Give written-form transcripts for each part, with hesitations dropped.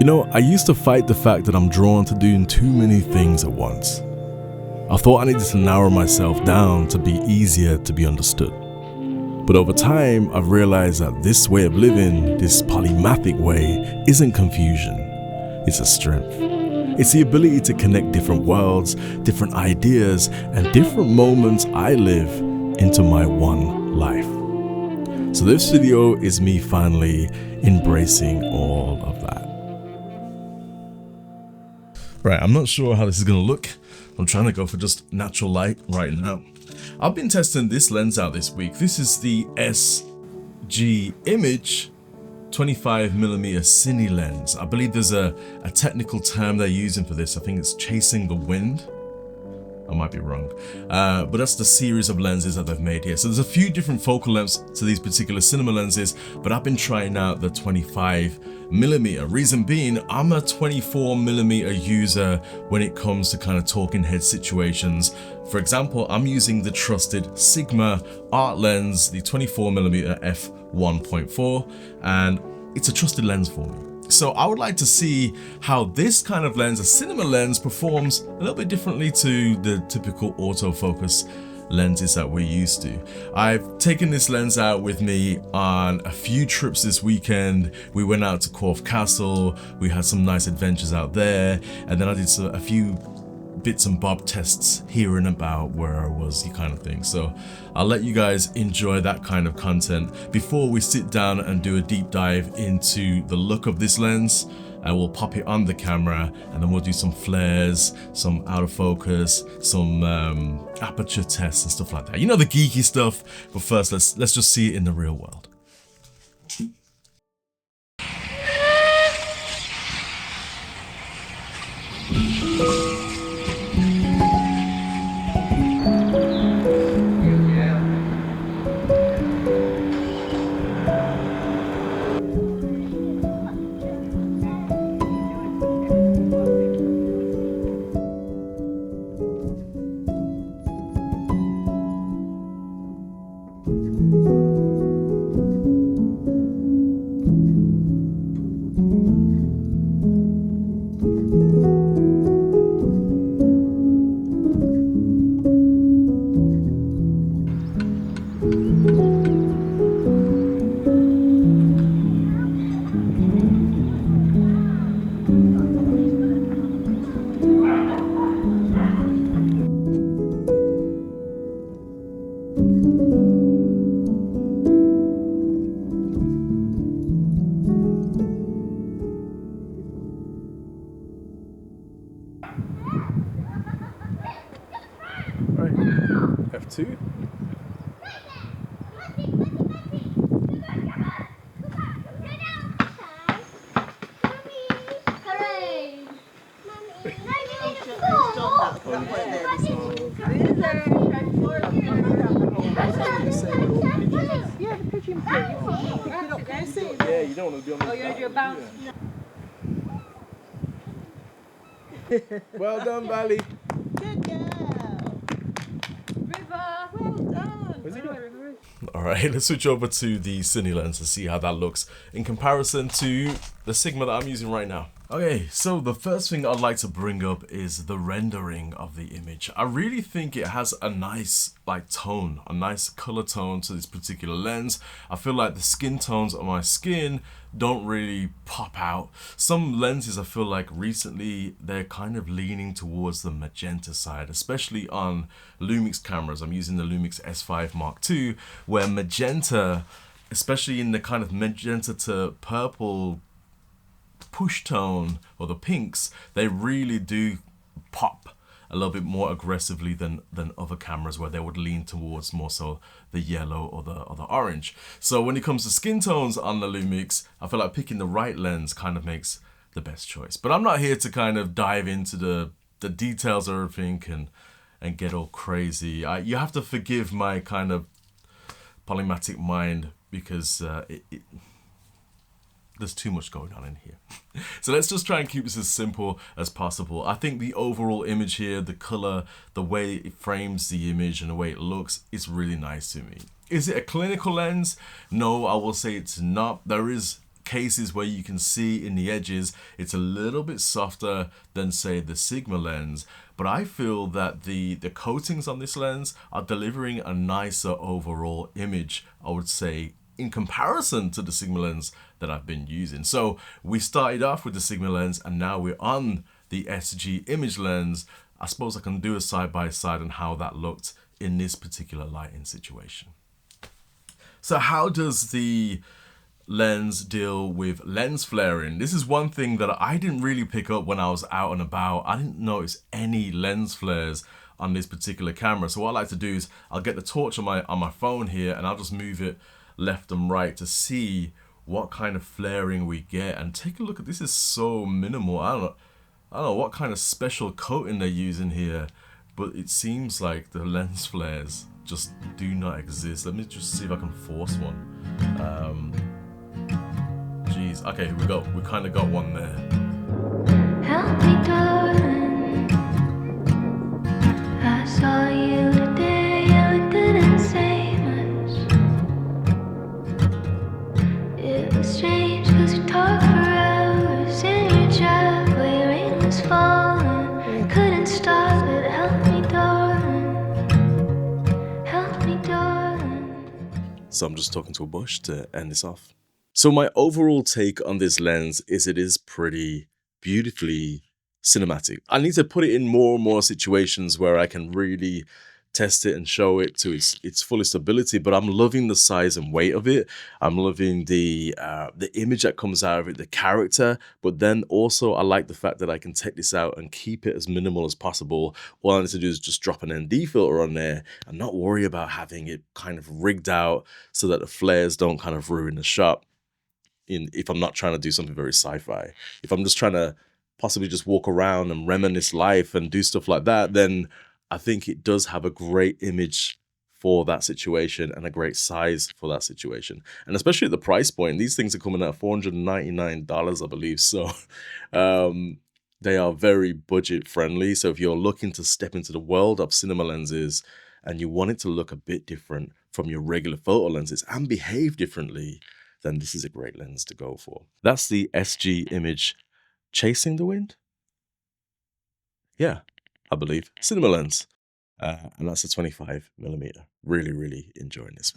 You know, I used to fight the fact that I'm drawn to doing too many things at once. I thought I needed to narrow myself down to be easier to be understood. But over time, I've realized that this way of living, this polymathic way, isn't confusion. It's a strength. It's the ability to connect different worlds, different ideas, and different moments I live into my one life. So this video is me finally embracing all of that. Right, I'm not sure how this is going to look. I'm trying to go for just natural light right now. I've been testing this lens out this week. This is the SG Image 25mm Cine Lens. I believe there's a technical term they're using for this. I think it's chasing the wind. I might be wrong, but that's the series of lenses that they've made here. So there's a few different focal lengths to these particular cinema lenses, but I've been trying out the 25mm. Reason being, I'm a 24mm user when it comes to kind of talking head situations. For example, I'm using the trusted Sigma art lens, the 24mm f1.4, and it's a trusted lens for me. So I would like to see how this kind of lens, a cinema lens, performs a little bit differently to the typical autofocus lenses that we're used to. I've taken this lens out with me on a few trips this weekend. We went out to Corfe Castle, we had some nice adventures out there, and then I did a few bits and bob tests here and about where I was, the kind of thing. So I'll let you guys enjoy that kind of content before we sit down and do a deep dive into the look of this lens. I will pop it on the camera and then we'll do some flares, some out of focus, some aperture tests and stuff like that. You know, the geeky stuff. But first, let's just see it in the real world. Right, F2. Yeah, you don't want to do Oh, you're going to do a bounce? Yeah. Well done, Valley. Good girl. River. Well done. Where's he going? Alright, let's switch over to the Cine Lens and see how that looks in comparison to the Sigma that I'm using right now. Okay, so the first thing I'd like to bring up is the rendering of the image. I really think it has a nice tone, a nice color tone to this particular lens. I feel like the skin tones on my skin don't really pop out. Some lenses I feel like recently they're kind of leaning towards the magenta side, especially on Lumix cameras. I'm using the Lumix S5 Mark II, where magenta, especially in the kind of magenta to purple push tone or the pinks, they really do pop a little bit more aggressively than other cameras where they would lean towards more so the yellow or the orange. So when it comes to skin tones on the Lumix, I feel like picking the right lens kind of makes the best choice. But I'm not here to kind of dive into the details of everything and get all crazy. You have to forgive my kind of polymathic mind because there's too much going on in here. So let's just try and keep this as simple as possible. I think the overall image here, the color, the way it frames the image and the way it looks is really nice to me. Is it a clinical lens? No, I will say it's not. There is cases where you can see in the edges, it's a little bit softer than say the Sigma lens, but I feel that the coatings on this lens are delivering a nicer overall image, I would say, in comparison to the Sigma lens that I've been using. So we started off with the Sigma lens and now we're on the SG Image Lens. I suppose I can do a side by side on how that looked in this particular lighting situation. So how does the lens deal with lens flaring? This is one thing that I didn't really pick up when I was out and about. I didn't notice any lens flares on this particular camera. So what I like to do is I'll get the torch on my phone here and I'll just move it left and right to see what kind of flaring we get. And take a look at this. Is so minimal. I don't know what kind of special coating they're using here, but it seems like the lens flares just do not exist. Let me just see if I can force one. Geez, okay, here we go. We kind of got one there. Help me, darling. I saw you today, you didn't say much. It was strange cause you talked for hours in your driveway, rain was falling, couldn't stop it. Help me, darling. Help me, darling. So I'm just talking to a bush to end this off. So my overall take on this lens is it is pretty beautifully cinematic. I need to put it in more and more situations where I can really test it and show it to its fullest ability, but I'm loving the size and weight of it. I'm loving the image that comes out of it, the character, but then also I like the fact that I can take this out and keep it as minimal as possible. All I need to do is just drop an ND filter on there and not worry about having it kind of rigged out so that the flares don't kind of ruin the shot. If I'm not trying to do something very sci-fi. If I'm just trying to possibly just walk around and reminisce life and do stuff like that, then I think it does have a great image for that situation and a great size for that situation. And especially at the price point, these things are coming at $499, I believe. So they are very budget friendly. So if you're looking to step into the world of cinema lenses and you want it to look a bit different from your regular photo lenses and behave differently, then this is a great lens to go for. That's the SG Image Chasing the Wind? Yeah, I believe. Cinema lens. And that's a 25mm. Really, really enjoying this.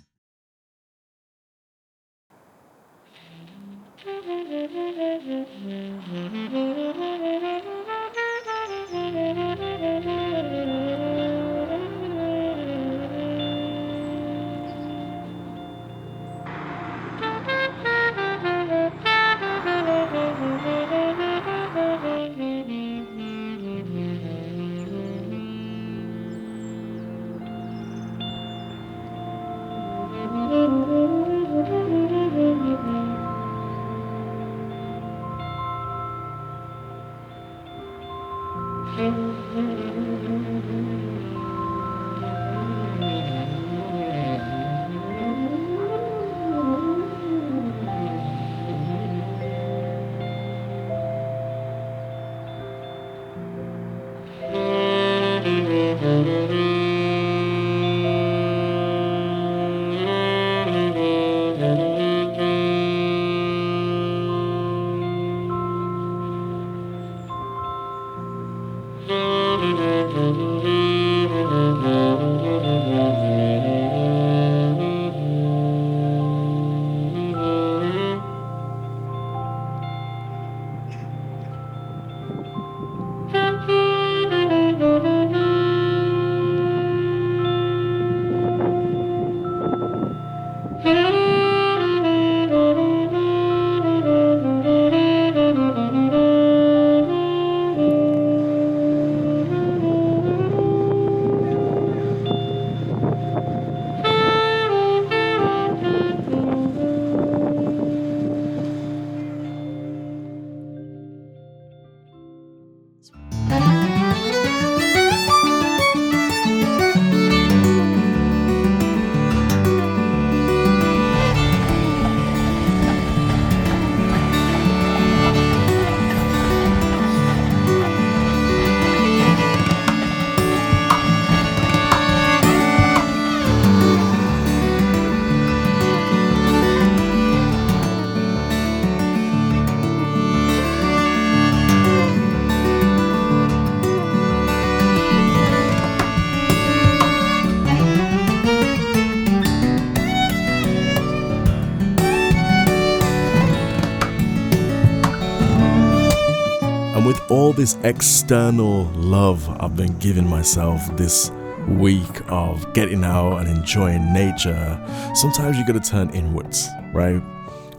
with all this external love I've been giving myself this week of getting out and enjoying nature, sometimes you got to turn inwards, right?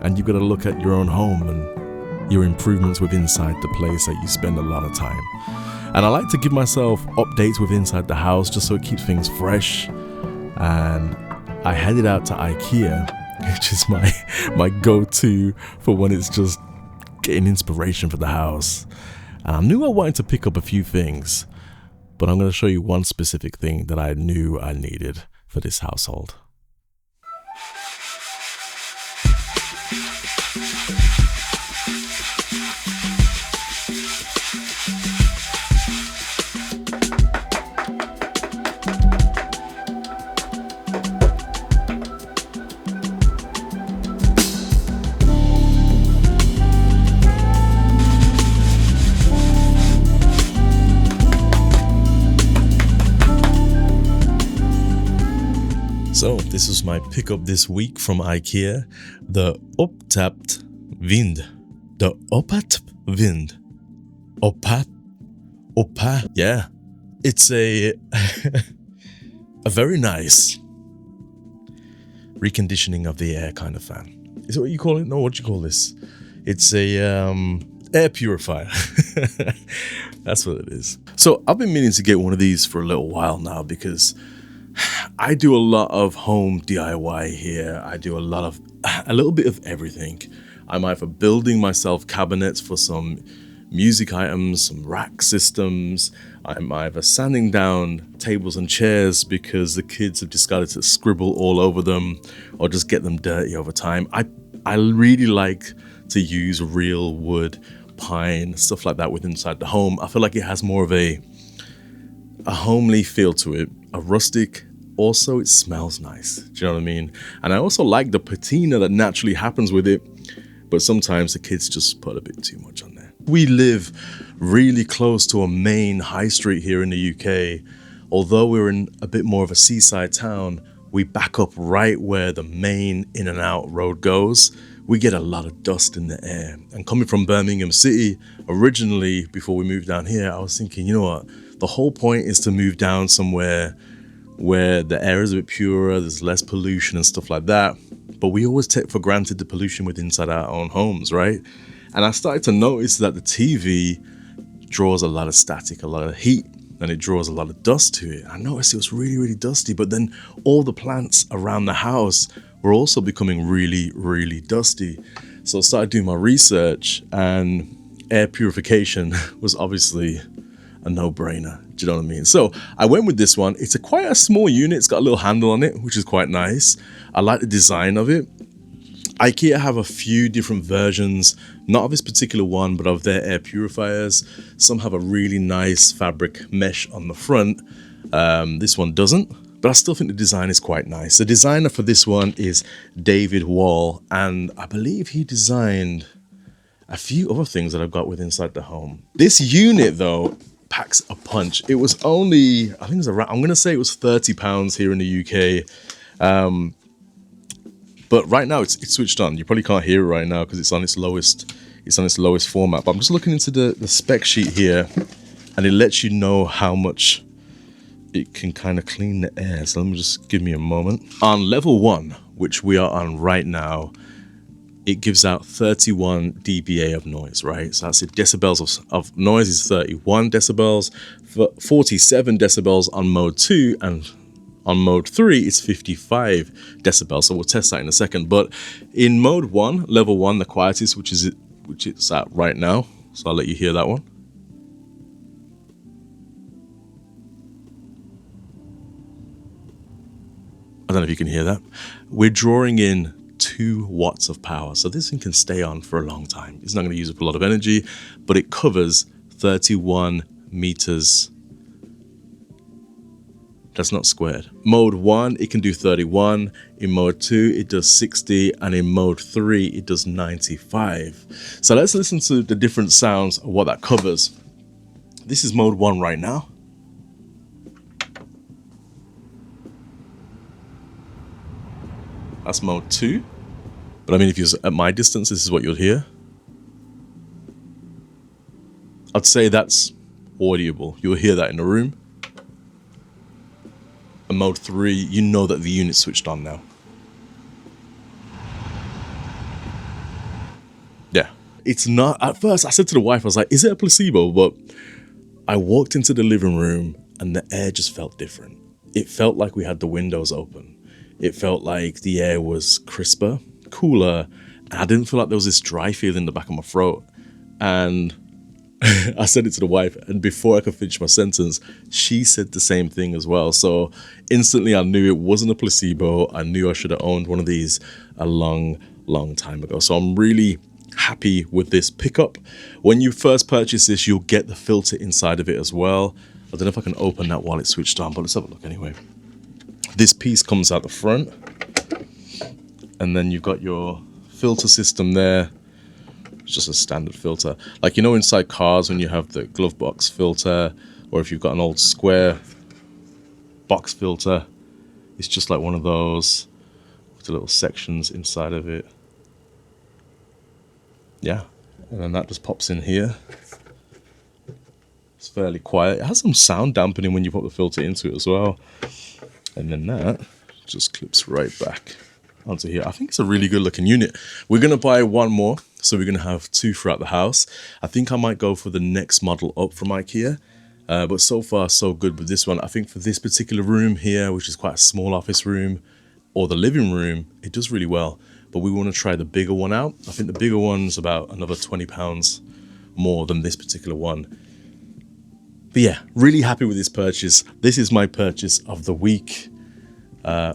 And you got to look at your own home and your improvements with inside the place that you spend a lot of time. And I like to give myself updates with inside the house just so it keeps things fresh. And I headed out to IKEA, which is my go-to for when it's just getting inspiration for the house. And I knew I wanted to pick up a few things, but I'm going to show you one specific thing that I knew I needed for this household. So this is my pickup this week from IKEA, the Optapt Wind. The Opat Wind. Opa, yeah. It's a very nice reconditioning of the air kind of fan. Is it what you call it? No, what do you call this? It's a air purifier. That's what it is. So I've been meaning to get one of these for a little while now because I do a lot of home DIY here. I do a little bit of everything. I'm either building myself cabinets for some music items, some rack systems. I'm either sanding down tables and chairs because the kids have decided to scribble all over them or just get them dirty over time. I really like to use real wood, pine, stuff like that with inside the home. I feel like it has more of a homely feel to it, a rustic. Also, it smells nice. Do you know what I mean? And I also like the patina that naturally happens with it, but sometimes the kids just put a bit too much on there. We live really close to a main high street here in the UK. Although we're in a bit more of a seaside town, we back up right where the main in and out road goes. We get a lot of dust in the air. And coming from Birmingham City, originally, before we moved down here, I was thinking, you know what? The whole point is to move down somewhere where the air is a bit purer, there's less pollution and stuff like that. But we always take for granted the pollution with inside our own homes, right? And I started to notice that the TV draws a lot of static, a lot of heat, and it draws a lot of dust to it. I noticed it was really, really dusty, but then all the plants around the house were also becoming really, really dusty. So I started doing my research, and air purification was obviously a no-brainer. Do you know what I mean? So I went with this one. It's quite a small unit. It's got a little handle on it, which is quite nice. I like the design of it. IKEA have a few different versions, not of this particular one, but of their air purifiers. Some have a really nice fabric mesh on the front. This one doesn't, but I still think the design is quite nice. The designer for this one is David Wall, and I believe he designed a few other things that I've got with inside the home. This unit, though, packs a punch. It was only, I think it was around, I'm going to say it was £30 here in the UK. But right now it's switched on. You probably can't hear it right now because it's on its lowest format. But I'm just looking into the spec sheet here, and it lets you know how much it can kind of clean the air. So let me just give me a moment. On level 1, which we are on right now, it gives out 31 dBA of noise, right? So that's it. Decibels of noise is 31 decibels, 47 decibels on mode 2, and on mode 3 it's 55 decibels. So we'll test that in a second. But in mode 1, level 1, the quietest, which it's at right now. So I'll let you hear that one. I don't know if you can hear that. We're drawing in 2 watts of power, so this thing can stay on for a long time. It's not going to use up a lot of energy, but it covers 31 meters. That's not squared. Mode 1, it can do 31. In mode 2, it does 60, and in mode 3, it does 95. So let's listen to the different sounds of what that covers. This is mode 1 right now. That's mode 2. But I mean, if you're at my distance, this is what you'll hear. I'd say that's audible. You'll hear that in the room. And mode 3, you know that the unit's switched on now. Yeah. It's not, at first I said to the wife, I was like, is it a placebo? But I walked into the living room and the air just felt different. It felt like we had the windows open. It felt like the air was crisper, cooler. And I didn't feel like there was this dry feeling in the back of my throat. And I said it to the wife, and before I could finish my sentence, she said the same thing as well. So instantly I knew it wasn't a placebo. I knew I should have owned one of these a long time ago. So I'm really happy with this pickup. When you first purchase this, you'll get the filter inside of it as well. I don't know if I can open that while it's switched on, but let's have a look anyway. This piece comes out the front, and then you've got your filter system there. It's just a standard filter. Like, you know, inside cars when you have the glove box filter, or if you've got an old square box filter, it's just like one of those with the little sections inside of it. Yeah, and then that just pops in here. It's fairly quiet. It has some sound dampening when you put the filter into it as well. And then that just clips right back onto here. I think it's a really good looking unit. We're going to buy one more, so we're going to have 2 throughout the house. I think I might go for the next model up from IKEA. But so far, so good with this one. I think for this particular room here, which is quite a small office room, or the living room, it does really well. But we want to try the bigger one out. I think the bigger one's about another £20 more than this particular one. But yeah, really happy with this purchase. This is my purchase of the week. Yeah,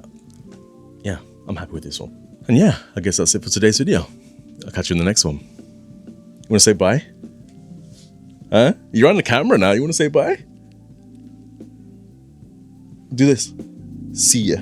I'm happy with this one. And yeah, I guess that's it for today's video. I'll catch you in the next one. You want to say bye? Huh? You're on the camera now. You want to say bye? Do this. See ya.